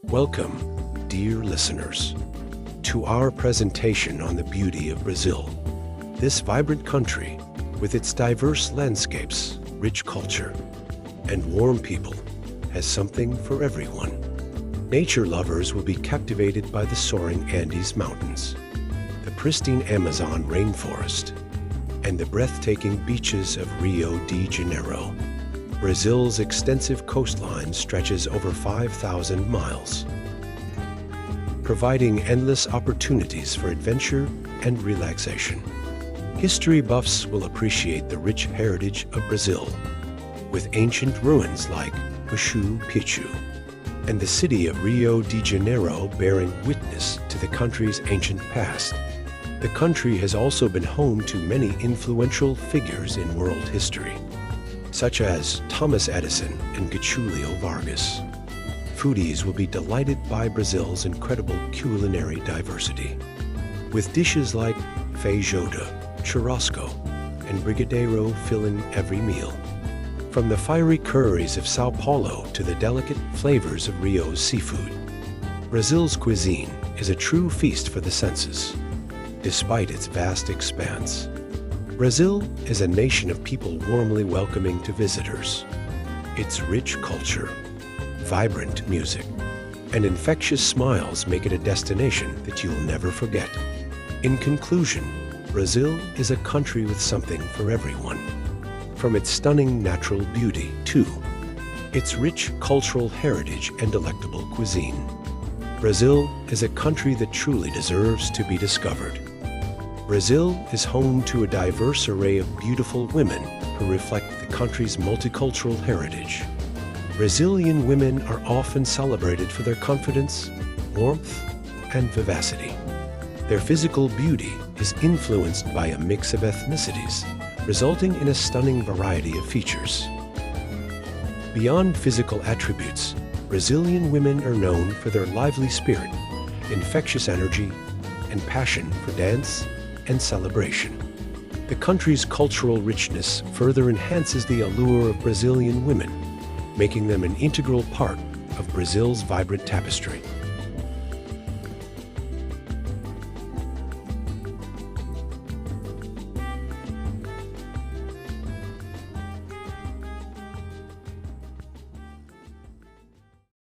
Welcome, dear listeners, to our presentation on the beauty of Brazil. This vibrant country, with its diverse landscapes, rich culture, and warm people, has something for everyone. Nature lovers will be captivated by the soaring Andes Mountains, the pristine Amazon rainforest, and the breathtaking beaches of Rio de Janeiro. Brazil's extensive coastline stretches over 5,000 miles, providing endless opportunities for adventure and relaxation. History buffs will appreciate the rich heritage of Brazil, with ancient ruins like Machu Picchu, and the city of Rio de Janeiro bearing witness to the country's ancient past. The country has also been home to many influential figures in world history, such as Thomas Edison and Getulio Vargas. Foodies will be delighted by Brazil's incredible culinary diversity, with dishes like feijoada, churrasco, and brigadeiro filling every meal. From the fiery curries of Sao Paulo to the delicate flavors of Rio's seafood, Brazil's cuisine is a true feast for the senses, despite its vast expanse. Brazil is a nation of people warmly welcoming to visitors. Its rich culture, vibrant music, and infectious smiles make it a destination that you'll never forget. In conclusion, Brazil is a country with something for everyone. From its stunning natural beauty to its rich cultural heritage and delectable cuisine, Brazil is a country that truly deserves to be discovered. Brazil is home to a diverse array of beautiful women who reflect the country's multicultural heritage. Brazilian women are often celebrated for their confidence, warmth, and vivacity. Their physical beauty is influenced by a mix of ethnicities, resulting in a stunning variety of features. Beyond physical attributes, Brazilian women are known for their lively spirit, infectious energy, and passion for dance and celebration. The country's cultural richness further enhances the allure of Brazilian women, making them an integral part of Brazil's vibrant tapestry.